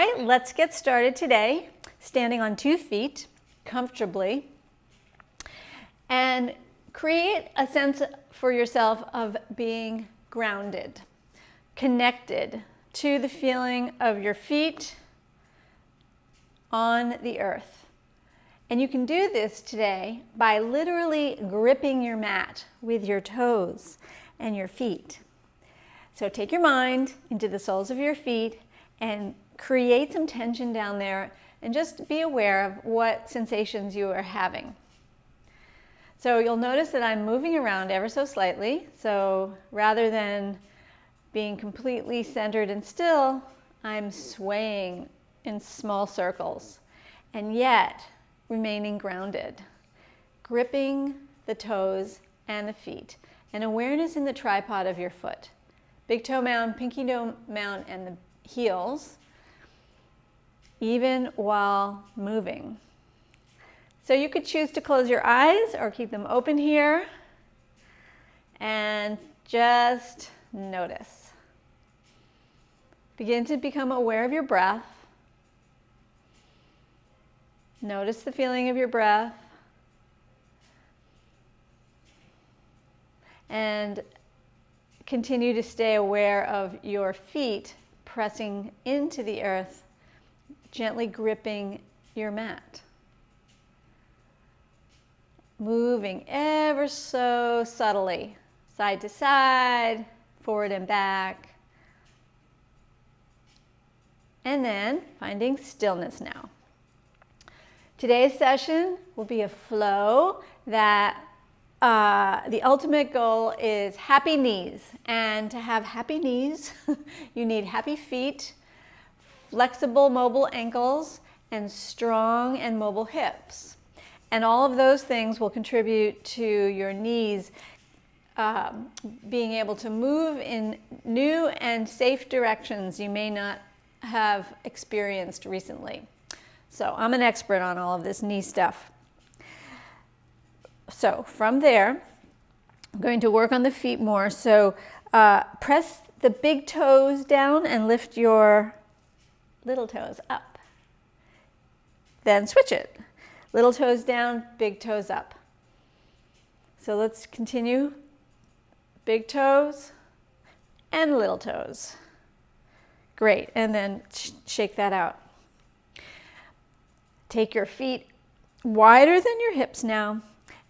right, let's get started today, standing on 2 feet comfortably, and create a sense for yourself of being grounded, connected to the feeling of your feet on the earth. And you can do this today by literally gripping your mat with your toes and your feet. So take your mind into the soles of your feet and create some tension down there, and just be aware of what sensations you are having. So you'll notice that I'm moving around ever so slightly. So rather than being completely centered and still, I'm swaying in small circles, and yet remaining grounded, gripping the toes and the feet, and awareness in the tripod of your foot. Big toe mound, pinky toe mound, and the heels, even while moving. So you could choose to close your eyes or keep them open here and just notice. Begin to become aware of your breath. Notice the feeling of your breath. And continue to stay aware of your feet pressing into the earth, gently gripping your mat. Moving ever so subtly, side to side, forward and back. And then finding stillness now. Today's session will be a flow that the ultimate goal is happy knees. And to have happy knees, you need happy feet, flexible, mobile ankles, and strong and mobile hips. And all of those things will contribute to your knees being able to move in new and safe directions you may not have experienced recently. So I'm an expert on all of this knee stuff. So from there, I'm going to work on the feet more. So press the big toes down and lift your little toes up. Then switch it. Little toes down, big toes up. So let's continue. Big toes and little toes. Great. And then shake that out. Take your feet wider than your hips now.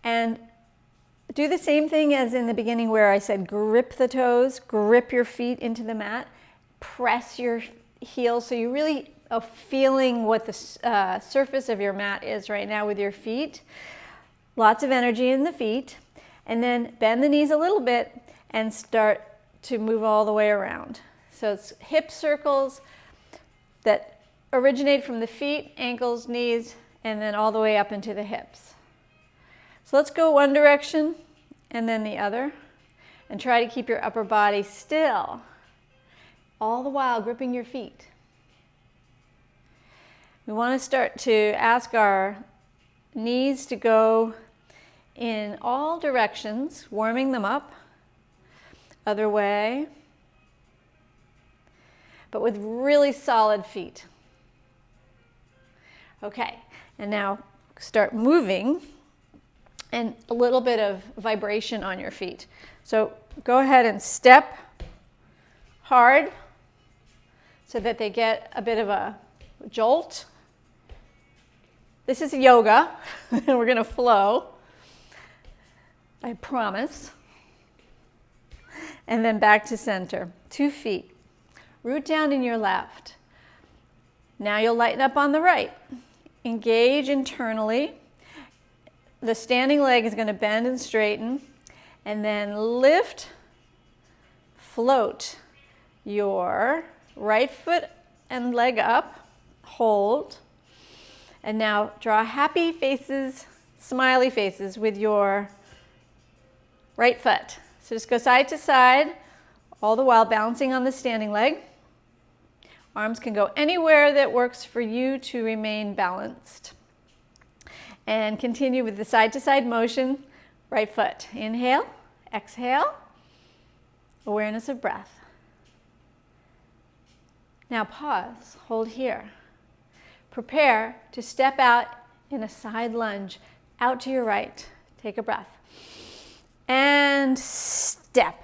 And do the same thing as in the beginning where I said grip the toes, grip your feet into the mat, press your heels so you really are feeling what the surface of your mat is right now with your feet. Lots of energy in the feet. And then bend the knees a little bit and start to move all the way around. So it's hip circles that originate from the feet, ankles, knees, and then all the way up into the hips. So let's go one direction and then the other, and try to keep your upper body still, all the while gripping your feet. We want to start to ask our knees to go in all directions, warming them up. Other way, but with really solid feet. Okay, and now start moving, and a little bit of vibration on your feet. So go ahead and step hard so that they get a bit of a jolt. This is yoga, and we're going to flow, I promise. And then back to center. 2 feet. Root down in your left. Now you'll lighten up on the right. Engage internally. The standing leg is going to bend and straighten. And then lift, float your right foot and leg up. Hold. And now draw happy faces, smiley faces with your right foot. So just go side to side, all the while balancing on the standing leg. Arms can go anywhere that works for you to remain balanced. And continue with the side to side motion, right foot. Inhale, exhale, awareness of breath. Now pause, hold here. Prepare to step out in a side lunge, out to your right. Take a breath. And step.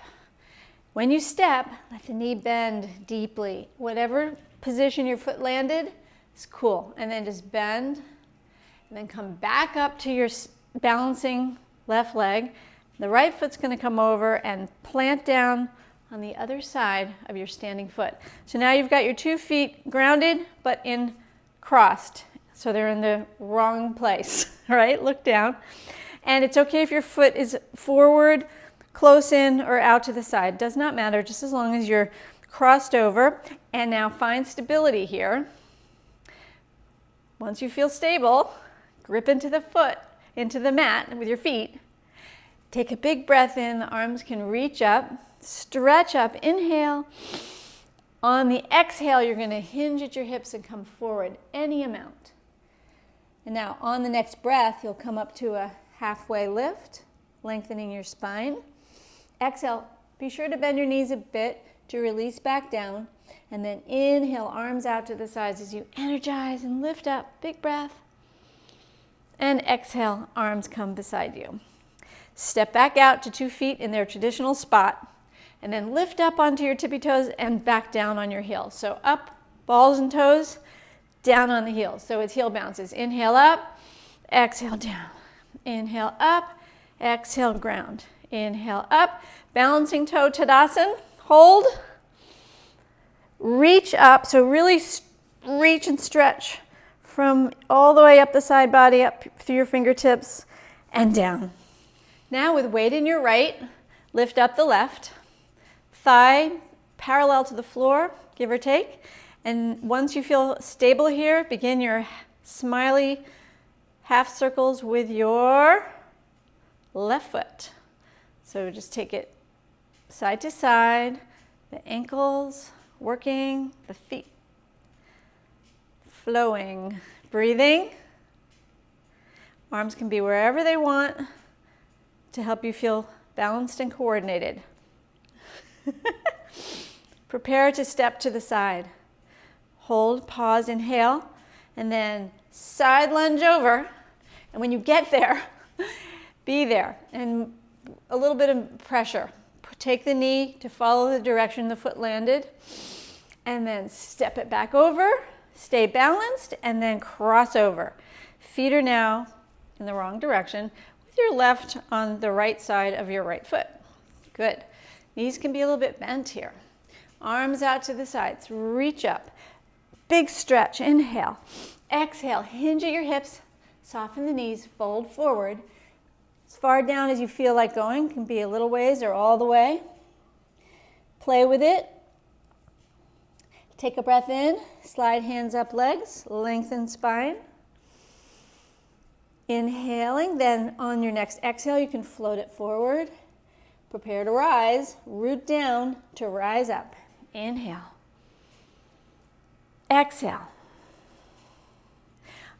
When you step, let the knee bend deeply. Whatever position your foot landed is cool. And then just bend, and then come back up to your balancing left leg. The right foot's going to come over and plant down on the other side of your standing foot. So now you've got your 2 feet grounded, but in crossed. So they're in the wrong place, right? Look down. And it's okay if your foot is forward, close in, or out to the side. Does not matter, just as long as you're crossed over. And now find stability here. Once you feel stable, grip into the foot, into the mat with your feet. Take a big breath in, the arms can reach up, stretch up, inhale. On the exhale, you're going to hinge at your hips and come forward, any amount. And now on the next breath, you'll come up to a halfway lift, lengthening your spine. Exhale, be sure to bend your knees a bit to release back down. And then inhale, arms out to the sides as you energize and lift up, big breath. And exhale, arms come beside you. Step back out to 2 feet in their traditional spot, and then lift up onto your tippy toes and back down on your heels. So up, balls and toes, down on the heels. So it's heel bounces. Inhale up, exhale down. Inhale up, exhale ground. Inhale up, balancing toe Tadasana, hold. Reach up, so really reach and stretch from all the way up the side body, up through your fingertips, and down. Now with weight in your right, lift up the left, thigh parallel to the floor, give or take. And once you feel stable here, begin your smiley half circles with your left foot. So just take it side to side, the ankles working, the feet flowing, breathing. Arms can be wherever they want to help you feel balanced and coordinated. Prepare to step to the side. Hold, pause, inhale, and then side lunge over. And when you get there, be there. And a little bit of pressure. Take the knee to follow the direction the foot landed. And then step it back over. Stay balanced, and then cross over. Feet are now in the wrong direction, with your left on the right side of your right foot. Good. Knees can be a little bit bent here. Arms out to the sides. Reach up. Big stretch. Inhale. Exhale. Hinge at your hips. Soften the knees. Fold forward. As far down as you feel like going. Can be a little ways or all the way. Play with it. Take a breath in. Slide hands up legs. Lengthen spine. Inhaling. Then on your next exhale, you can float it forward. Prepare to rise, root down to rise up. Inhale. Exhale.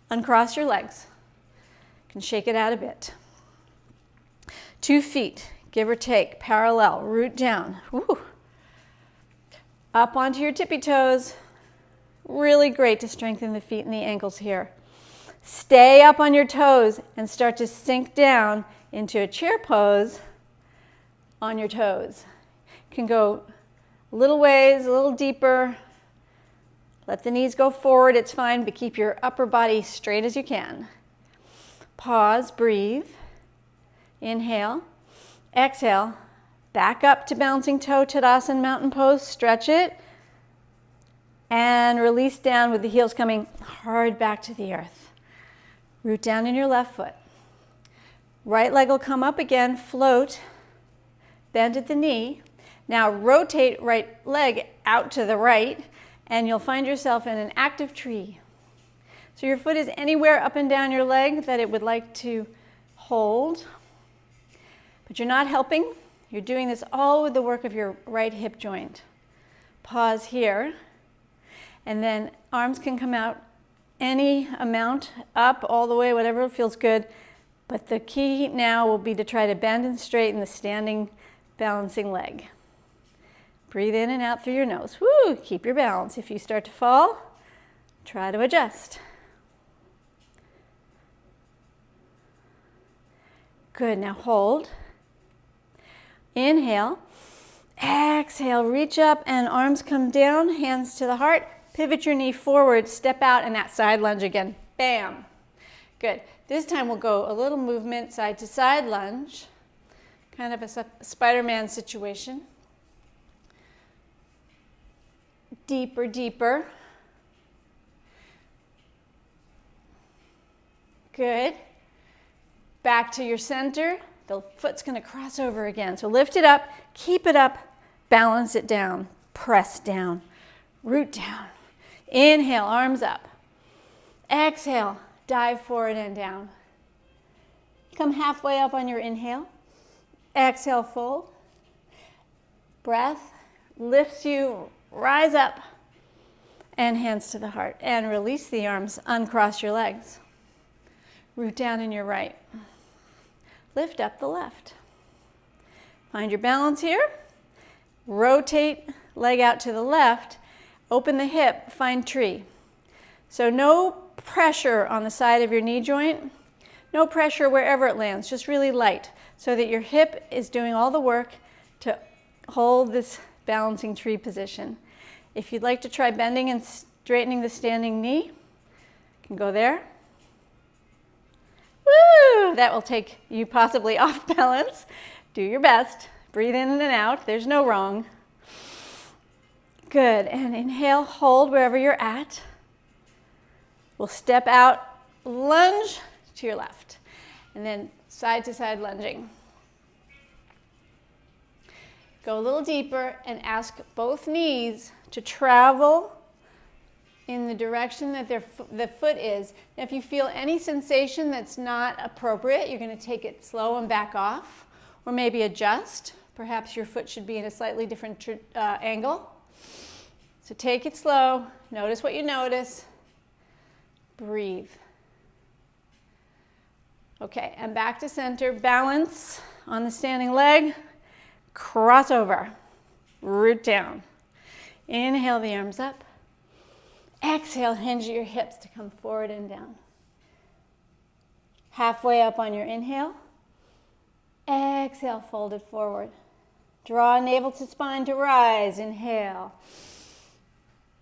Uncross your legs. You can shake it out a bit. 2 feet, give or take, parallel, root down. Woo. Up onto your tippy toes. Really great to strengthen the feet and the ankles here. Stay up on your toes and start to sink down into a chair pose on your toes. You can go a little ways, a little deeper. Let the knees go forward, it's fine, but keep your upper body straight as you can. Pause, breathe. Inhale. Exhale. Back up to bouncing toe Tadasana mountain pose. Stretch it. And release down with the heels coming hard back to the earth. Root down in your left foot. Right leg will come up again, float. Bend at the knee. Now rotate right leg out to the right, and you'll find yourself in an active tree. So your foot is anywhere up and down your leg that it would like to hold, but you're not helping. You're doing this all with the work of your right hip joint. Pause here, and then arms can come out any amount, up, all the way, whatever feels good, but the key now will be to try to bend and straighten the standing balancing leg. Breathe in and out through your nose. Woo, keep your balance. If you start to fall, try to adjust. Good, now hold. Inhale. Exhale, reach up and arms come down, hands to the heart. Pivot your knee forward, step out, and that side lunge again. Bam. Good. This time we'll go a little movement, side to side lunge. Kind of a Spider-Man situation. Deeper, deeper. Good. Back to your center. The foot's going to cross over again. So lift it up, keep it up, balance it down, press down, root down. Inhale, arms up. Exhale, dive forward and down. Come halfway up on your inhale. Exhale, fold. Breath lifts you, rise up, and hands to the heart. And release the arms, uncross your legs. Root down in your right. Lift up the left. Find your balance here. Rotate leg out to the left. Open the hip, find tree. So no pressure on the side of your knee joint. No pressure wherever it lands, just really light, so that your hip is doing all the work to hold this balancing tree position. If you'd like to try bending and straightening the standing knee, you can go there. Woo! That will take you possibly off balance. Do your best. Breathe in and out. There's no wrong. Good. And inhale, hold wherever you're at. We'll step out, lunge to your left. And then side to side lunging. Go a little deeper and ask both knees to travel in the direction that the foot is. Now, if you feel any sensation that's not appropriate, you're going to take it slow and back off, or maybe adjust. Perhaps your foot should be in a slightly different angle. So take it slow, notice what you notice, breathe. Okay, and back to center, balance on the standing leg, cross over, root down. Inhale the arms up. Exhale, hinge your hips to come forward and down. Halfway up on your inhale. Exhale, fold it forward. Draw navel to spine to rise. Inhale.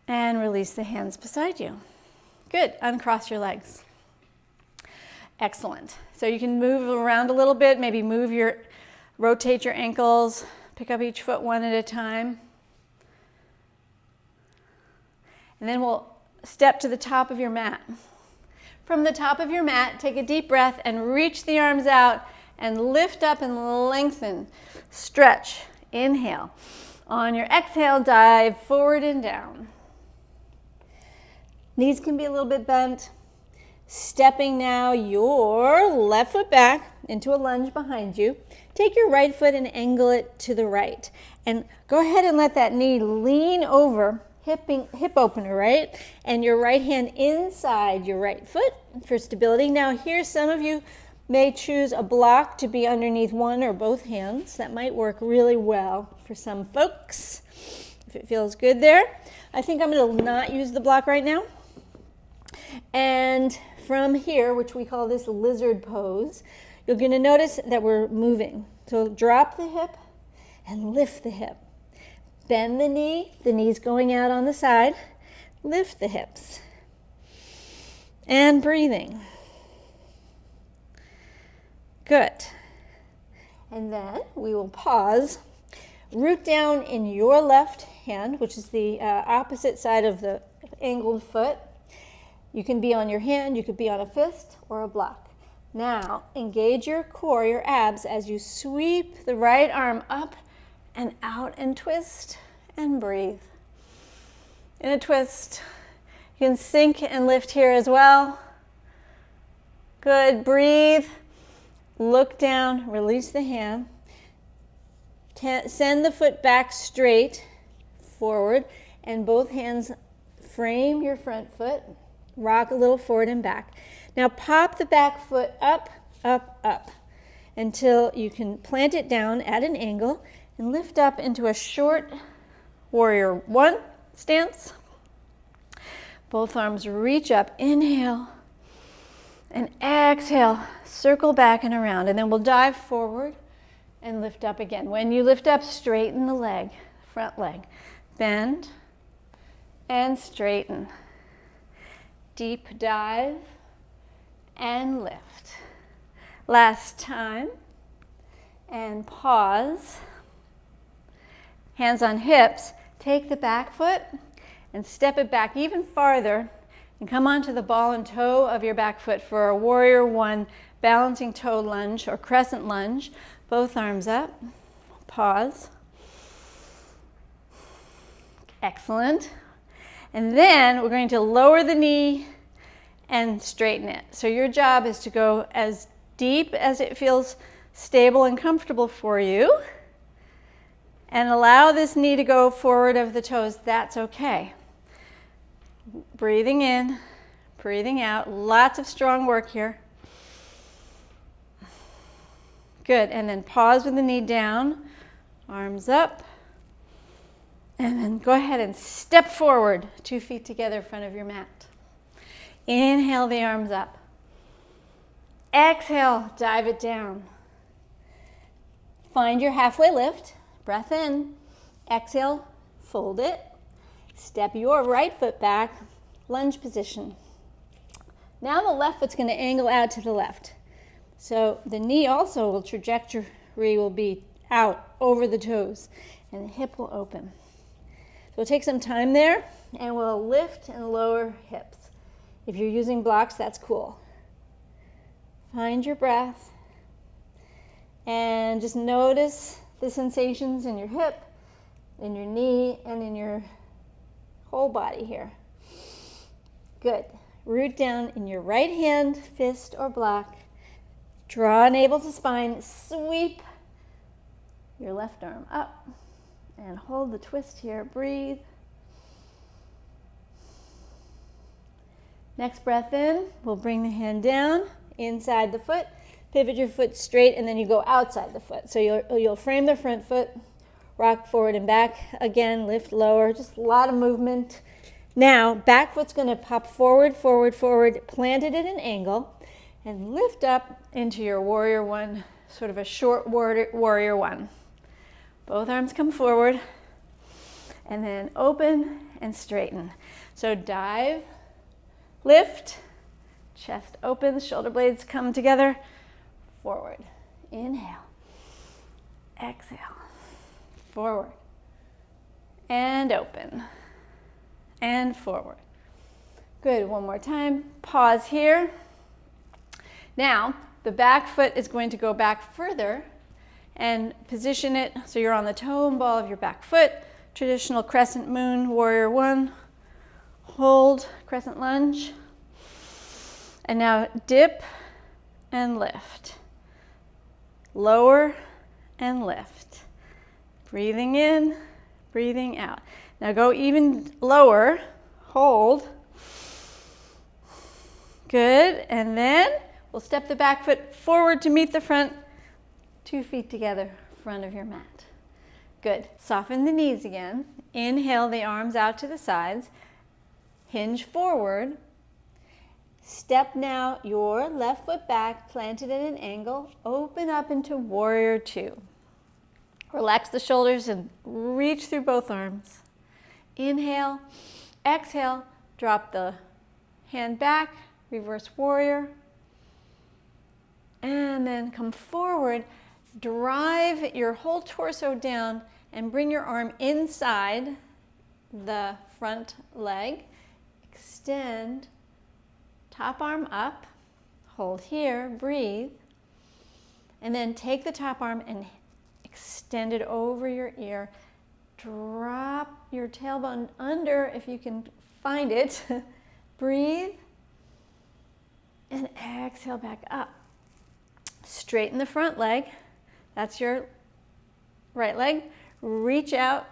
And release the hands beside you. Good. Uncross your legs. Excellent. So you can move around a little bit, maybe rotate your ankles, pick up each foot one at a time. And then we'll step to the top of your mat. From the top of your mat, take a deep breath and reach the arms out and lift up and lengthen. Stretch. Inhale. On your exhale, dive forward and down. Knees can be a little bit bent. Stepping now your left foot back into a lunge behind you. Take your right foot and angle it to the right. And go ahead and let that knee lean over, hip opener, right? And your right hand inside your right foot for stability. Now here, some of you may choose a block to be underneath one or both hands. That might work really well for some folks, if it feels good there. I think I'm going to not use the block right now. And from here, which we call this lizard pose, you're going to notice that we're moving. So drop the hip and lift the hip. Bend the knee's going out on the side. Lift the hips. And breathing. Good. And then we will pause. Root down in your left hand, which is the opposite side of the angled foot. You can be on your hand, you could be on a fist or a block. Now, engage your core, your abs, as you sweep the right arm up and out and twist and breathe. In a twist, you can sink and lift here as well. Good, breathe. Look down, release the hand. Send the foot back straight forward, and both hands frame your front foot. Rock a little forward and back. Now pop the back foot up, up, up until you can plant it down at an angle and lift up into a short warrior one stance. Both arms reach up, inhale, and exhale, circle back and around, and then we'll dive forward and lift up again. When you lift up, straighten the leg, front leg. Bend and straighten. Deep dive and lift. Last time. And pause. Hands on hips. Take the back foot and step it back even farther and come onto the ball and toe of your back foot for a warrior one balancing toe lunge or crescent lunge. Both arms up. Pause. Excellent. And then we're going to lower the knee and straighten it. So your job is to go as deep as it feels stable and comfortable for you. And allow this knee to go forward of the toes. That's okay. Breathing in, breathing out. Lots of strong work here. Good. And then pause with the knee down, arms up. And then go ahead and step forward, 2 feet together in front of your mat. Inhale the arms up. Exhale, dive it down. Find your halfway lift. Breath in. Exhale, fold it. Step your right foot back, lunge position. Now the left foot's going to angle out to the left. So the knee also will trajectory will be out over the toes and the hip will open. So we'll take some time there and we'll lift and lower hips. If you're using blocks, that's cool. Find your breath and just notice the sensations in your hip, in your knee, and in your whole body here. Good. Root down in your right hand, fist or block. Draw navel to spine. Sweep your left arm up and hold the twist here. Breathe. Next breath in, we'll bring the hand down inside the foot. Pivot your foot straight and then you go outside the foot. So you'll frame the front foot, rock forward and back. Again, lift lower, just a lot of movement. Now, back foot's going to pop forward, forward, forward, planted at an angle, and lift up into your warrior one, sort of a short warrior one. Both arms come forward, and then open and straighten. So dive, lift, chest opens, shoulder blades come together, forward. Inhale, exhale, forward, and open. And forward. Good, one more time. Pause here. Now, the back foot is going to go back further and position it so you're on the toe and ball of your back foot. Traditional crescent moon, warrior one. Hold, crescent lunge. And now dip and lift. Lower and lift. Breathing in, breathing out. Now go even lower, hold. Good, and then we'll step the back foot forward to meet the front, 2 feet together, front of your mat. Good, soften the knees again. Inhale the arms out to the sides, hinge forward. Step now your left foot back, planted at an angle, open up into warrior two. Relax the shoulders and reach through both arms. Inhale, exhale, drop the hand back, reverse warrior, and then come forward, drive your whole torso down and bring your arm inside the front leg, extend, top arm up, hold here, breathe, and then take the top arm and extend it over your ear. Drop your tailbone under if you can find it. Breathe. And exhale back up. Straighten the front leg. That's your right leg. Reach out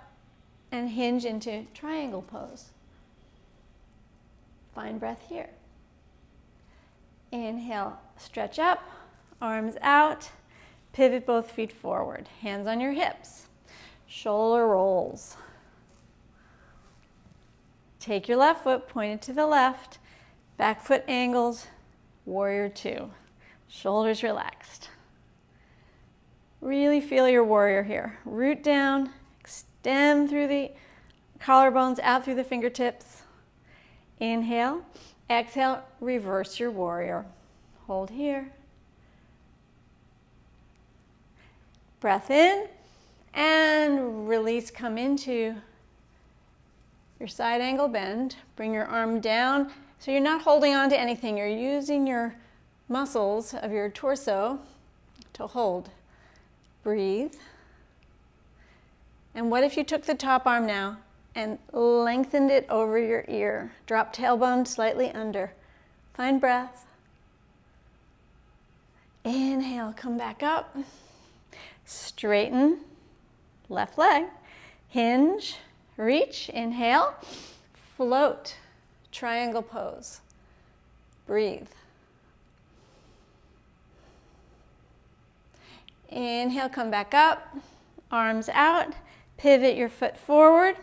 and hinge into triangle pose. Find breath here. Inhale, stretch up, arms out, pivot both feet forward. Hands on your hips. Shoulder rolls. Take your left foot, point it to the left, back foot angles, warrior two. Shoulders relaxed. Really feel your warrior here. Root down, extend through the collarbones, out through the fingertips. Inhale, exhale, reverse your warrior. Hold here. Breath in and release, come into your side angle bend. Bring your arm down so you're not holding on to anything. You're using your muscles of your torso to hold. Breathe. And what if you took the top arm now and lengthened it over your ear? Drop tailbone slightly under. Find breath. Inhale, come back up. Straighten left leg. Hinge, reach, inhale. Float, triangle pose. Breathe. Inhale, come back up, arms out, pivot your foot forward,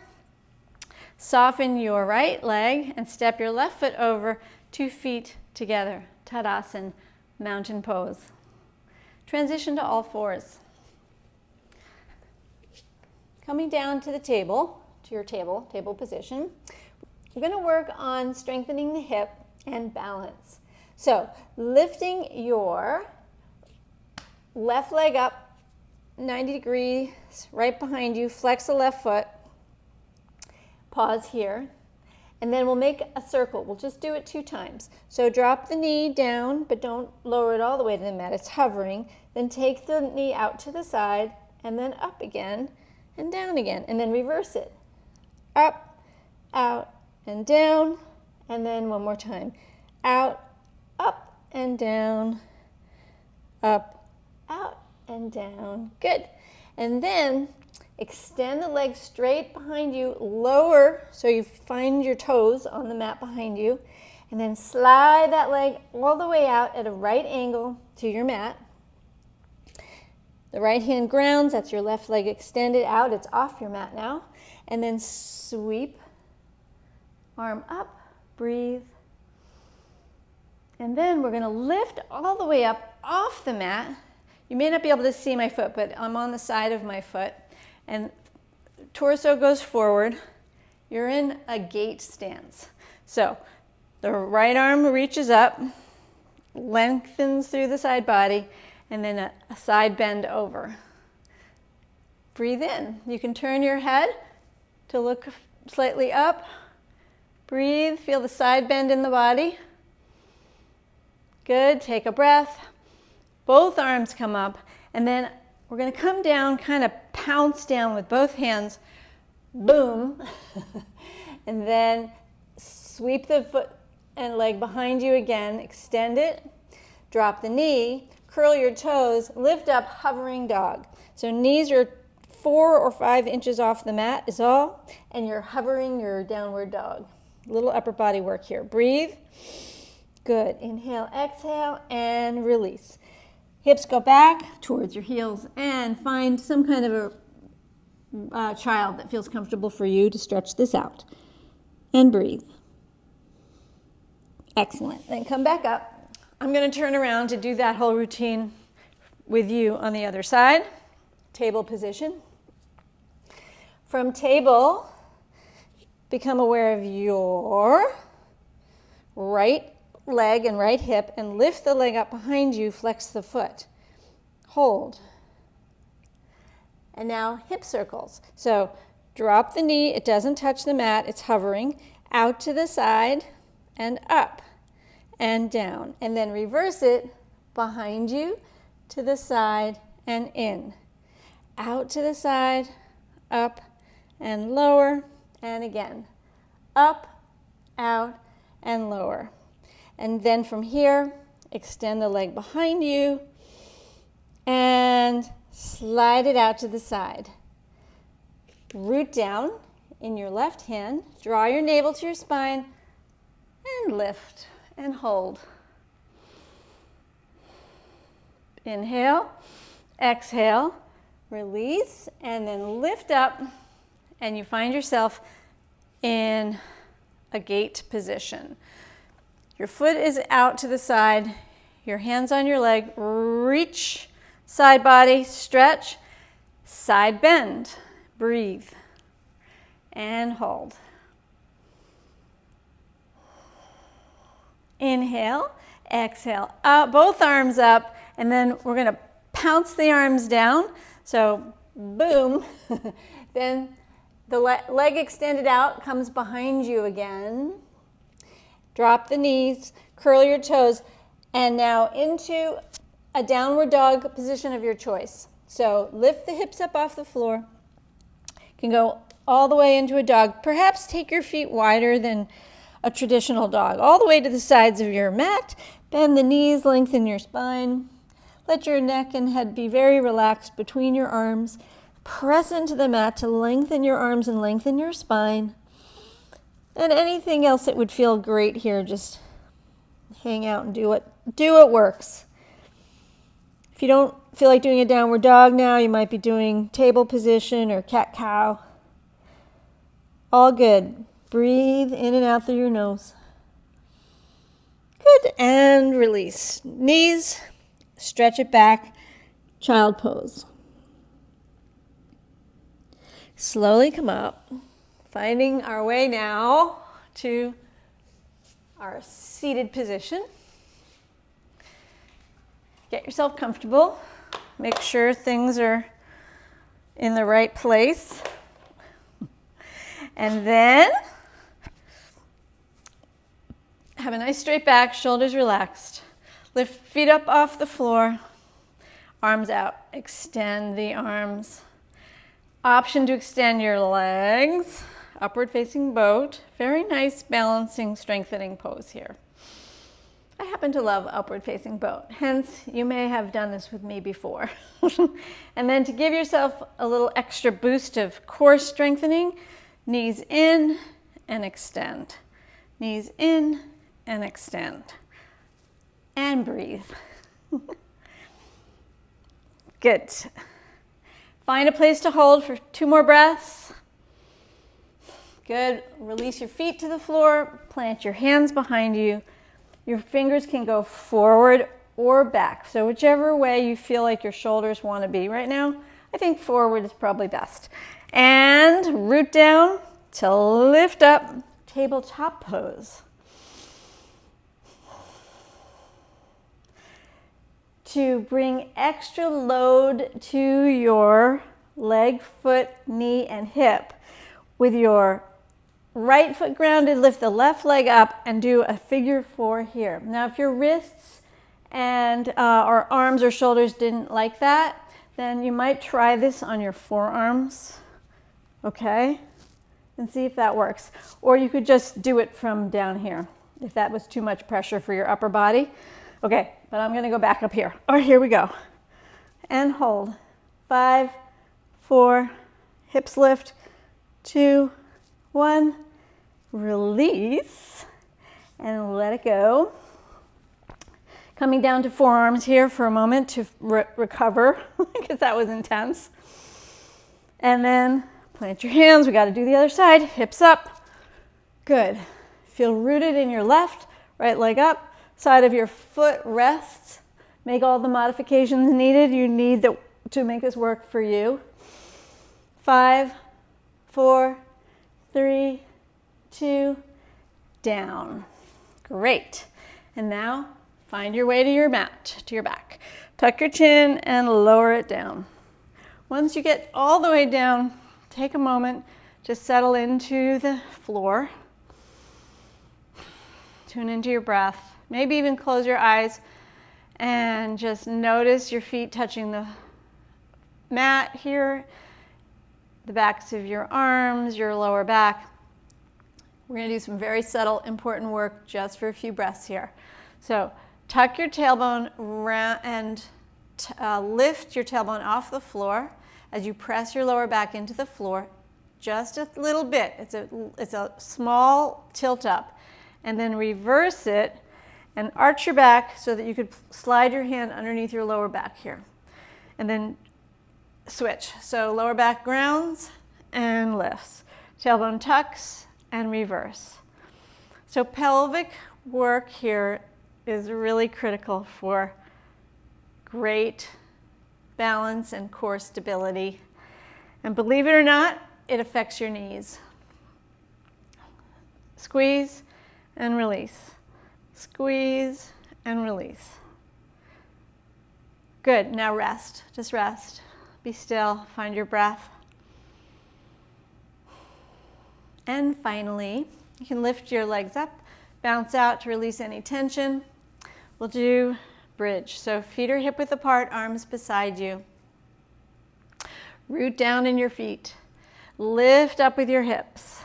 soften your right leg and step your left foot over, 2 feet together, Tadasana, mountain pose. Transition to all fours. Coming down to the table, to your table position, we're going to work on strengthening the hip and balance. So lifting your left leg up 90 degrees right behind you, flex the left foot, pause here, and then we'll make a circle. We'll just do it 2 times. So drop the knee down, but don't lower it all the way to the mat. It's hovering. Then take the knee out to the side and then up again and down again, and then reverse it. Up, out, and down, and then one more time. Out, up, and down, up, out and down. Good. And then extend the leg straight behind you, lower so you find your toes on the mat behind you, and then slide that leg all the way out at a right angle to your mat. The right hand grounds, that's your left leg extended out, it's off your mat now. And then sweep, arm up, breathe. And then we're going to lift all the way up off the mat. You may not be able to see my foot, but I'm on the side of my foot. And torso goes forward. You're in a gate stance. So the right arm reaches up, lengthens through the side body, and then a side bend over. Breathe in. You can turn your head to look slightly up. Breathe, feel the side bend in the body. Good, take a breath. Both arms come up, and then we're going to come down, kind of pounce down with both hands. Boom. And then sweep the foot and leg behind you again. Extend it. Drop the knee. Curl your toes. Lift up, hovering dog. So knees are 4 or 5 inches off the mat is all, and you're hovering your downward dog. Little upper body work here. Breathe. Good. Inhale, exhale, and release. Hips go back towards your heels, and find some kind of a child that feels comfortable for you to stretch this out. And breathe. Excellent. Then come back up. I'm going to turn around to do that whole routine with you on the other side. Table position. From table, become aware of your right leg and right hip, and lift the leg up behind you, flex the foot. Hold. And now hip circles. So drop the knee, it doesn't touch the mat, it's hovering, out to the side and up and down. And then reverse it behind you, to the side and in. Out to the side, up and lower, and again. Up, out, and lower. And then from here, extend the leg behind you and slide it out to the side. Root down in your left hand, draw your navel to your spine, and lift and hold. Inhale, exhale, release, and then lift up, and you find yourself in a gate position. Your foot is out to the side, your hands on your leg, reach, side body, stretch, side bend, breathe, and hold. Inhale, exhale, up, both arms up, and then we're gonna pounce the arms down. So boom, then the leg extended out comes behind you again. Drop the knees, curl your toes, and now into a downward dog position of your choice. So lift the hips up off the floor. You can go all the way into a dog. Perhaps take your feet wider than a traditional dog, all the way to the sides of your mat. Bend the knees, lengthen your spine. Let your neck and head be very relaxed between your arms. Press into the mat to lengthen your arms and lengthen your spine. And anything else that would feel great here, just hang out and do what works. If you don't feel like doing a downward dog now, you might be doing table position or cat-cow. All good. Breathe in and out through your nose. Good, and release. Knees, stretch it back, child pose. Slowly come up. Finding our way now to our seated position. Get yourself comfortable. Make sure things are in the right place. And then have a nice straight back, shoulders relaxed. Lift feet up off the floor, arms out. Extend the arms. Option to extend your legs. Upward facing boat. Very nice balancing, strengthening pose here. I happen to love upward facing boat. Hence, you may have done this with me before. And then to give yourself a little extra boost of core strengthening, knees in and extend. Knees in and extend. And breathe. Good. Find a place to hold for 2 more breaths. Good. Release your feet to the floor. Plant your hands behind you. Your fingers can go forward or back. So whichever way you feel like your shoulders want to be right now, I think forward is probably best. And root down to lift up, tabletop pose. To bring extra load to your leg, foot, knee, and hip. With your right foot grounded, lift the left leg up and do a figure 4 here. Now, if your wrists and or arms or shoulders didn't like that, then you might try this on your forearms, okay? And see if that works. Or you could just do it from down here, if that was too much pressure for your upper body. Okay, but I'm gonna go back up here. All right, here we go. And hold. 5, 4, hips lift, 2, 1, release, and let it go. Coming down to forearms here for a moment to recover, because that was intense. And then plant your hands. We got to do the other side. Hips up. Good. Feel rooted in your left, right leg up. Side of your foot rests. Make all the modifications needed. You need to make this work for you. 5, 4, 3, 2, down. Great. And now find your way to your mat, to your back. Tuck your chin and lower it down. Once you get all the way down, take a moment to settle into the floor. Tune into your breath. Maybe even close your eyes and just notice your feet touching the mat here, the backs of your arms, your lower back. We're going to do some very subtle, important work just for a few breaths here. So tuck your tailbone and lift your tailbone off the floor as you press your lower back into the floor, just a little bit. It's a small tilt up. And then reverse it and arch your back so that you could slide your hand underneath your lower back here. And then switch. So lower back grounds and lifts. Tailbone tucks and reverse. So pelvic work here is really critical for great balance and core stability. And believe it or not, it affects your knees. Squeeze and release. Squeeze and release. Good, now rest, just rest. Be still, find your breath. And finally, you can lift your legs up, bounce out to release any tension. We'll do bridge. So feet are hip width apart, arms beside you. Root down in your feet. Lift up with your hips.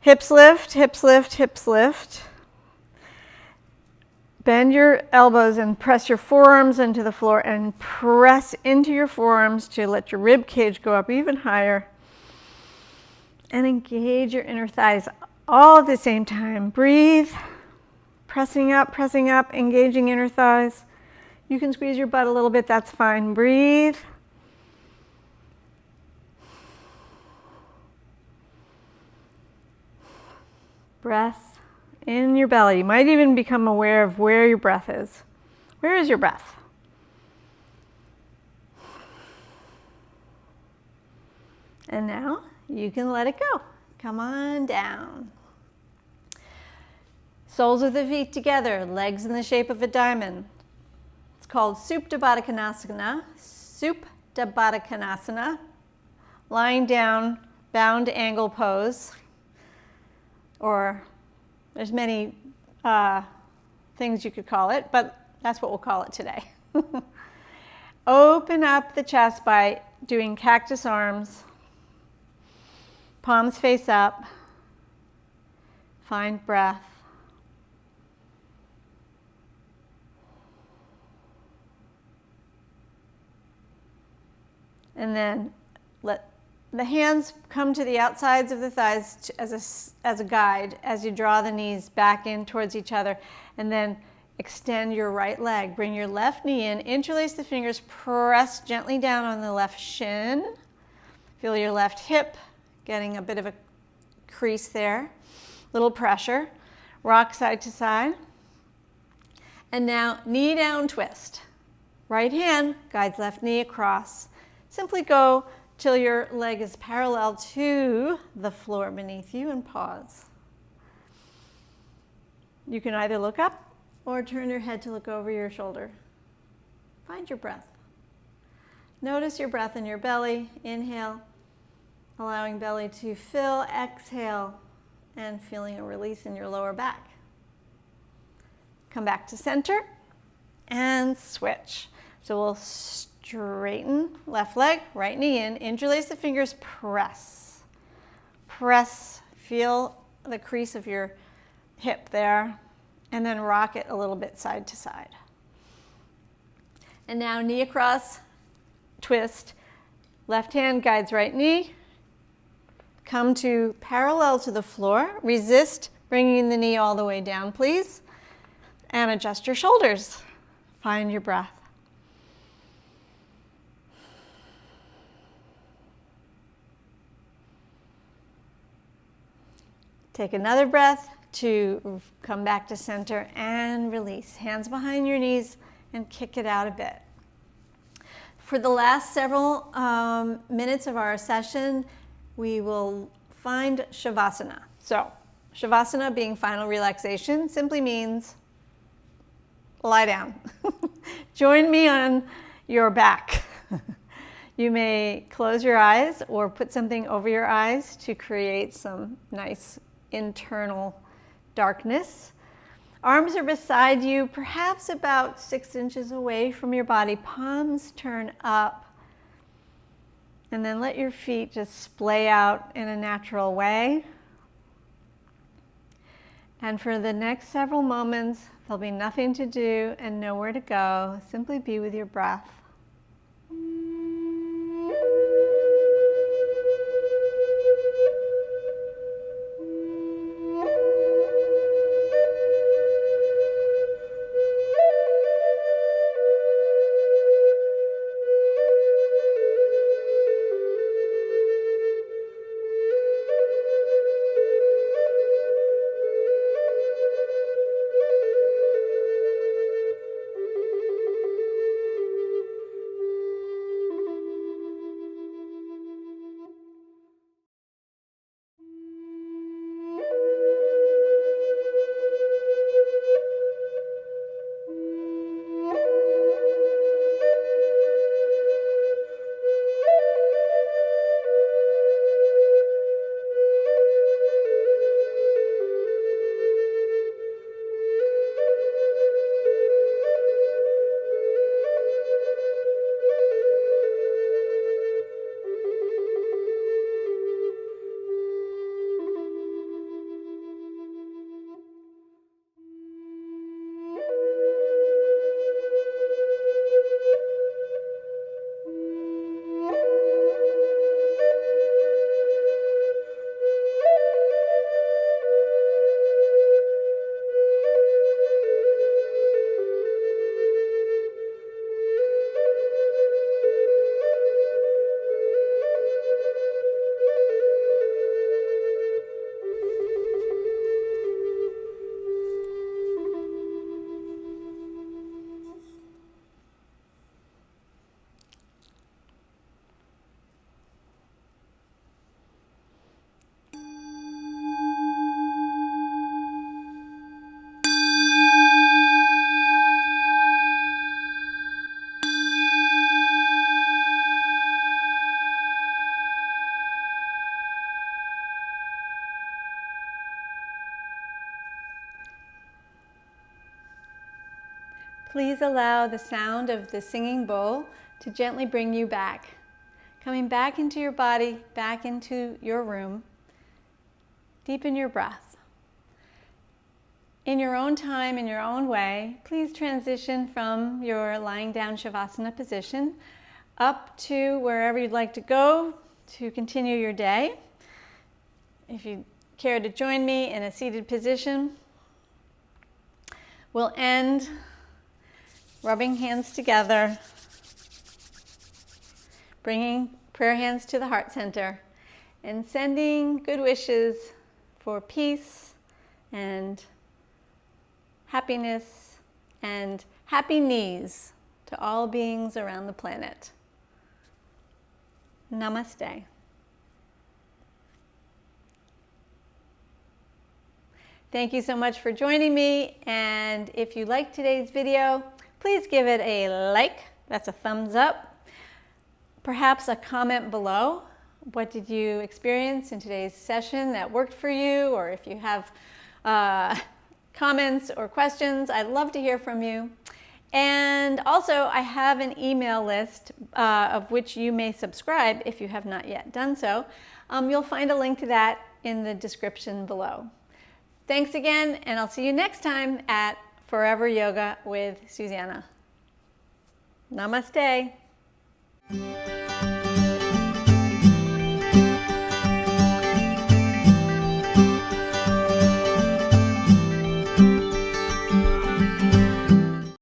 Hips lift, hips lift, hips lift. Bend your elbows and press your forearms into the floor and press into your forearms to let your rib cage go up even higher. And engage your inner thighs all at the same time. Breathe, pressing up, engaging inner thighs. You can squeeze your butt a little bit, that's fine. Breathe. Breath in your belly. You might even become aware of where your breath is. Where is your breath? And now you can let it go. Come on down. Soles of the feet together, legs in the shape of a diamond. It's called Supta Baddha Konasana. Supta Baddha Konasana. Lying down, bound angle pose. Or there's many things you could call it, but that's what we'll call it today. Open up the chest by doing cactus arms. Palms face up. Find breath. And then let the hands come to the outsides of the thighs as a guide as you draw the knees back in towards each other. And then extend your right leg. Bring your left knee in. Interlace the fingers. Press gently down on the left shin. Feel your left hip getting a bit of a crease there. Little pressure. Rock side to side. And now knee down twist. Right hand guides left knee across. Simply go till your leg is parallel to the floor beneath you and pause. You can either look up or turn your head to look over your shoulder. Find your breath. Notice your breath in your belly. Inhale, allowing belly to fill. Exhale, and feeling a release in your lower back. Come back to center and switch. So we'll straighten left leg, right knee in, interlace the fingers, press. Press, feel the crease of your hip there, and then rock it a little bit side to side. And now knee across, twist. Left hand guides right knee. Come to parallel to the floor. Resist bringing the knee all the way down, please. And adjust your shoulders. Find your breath. Take another breath to come back to center and release. Hands behind your knees and kick it out a bit. For the last several minutes of our session, we will find Shavasana. So, Shavasana, being final relaxation, simply means lie down. Join me on your back. You may close your eyes or put something over your eyes to create some nice internal darkness. Arms are beside you, perhaps about 6 inches away from your body. Palms turn up. And then let your feet just splay out in a natural way. And for the next several moments, there'll be nothing to do and nowhere to go. Simply be with your breath. Please allow the sound of the singing bowl to gently bring you back. Coming back into your body, back into your room. Deepen your breath. In your own time, in your own way, please transition from your lying down Shavasana position up to wherever you'd like to go to continue your day. If you care to join me in a seated position, we'll end rubbing hands together, bringing prayer hands to the heart center, and sending good wishes for peace and happiness and happy knees to all beings around the planet. Namaste. Thank you so much for joining me, and if you liked today's video, please give it a like, that's a thumbs up, perhaps a comment below. What did you experience in today's session that worked for you? Or if you have comments or questions, I'd love to hear from you. And also, I have an email list of which you may subscribe if you have not yet done so. You'll find a link to that in the description below. Thanks again, and I'll see you next time at Forever Yoga with Susannah. Namaste.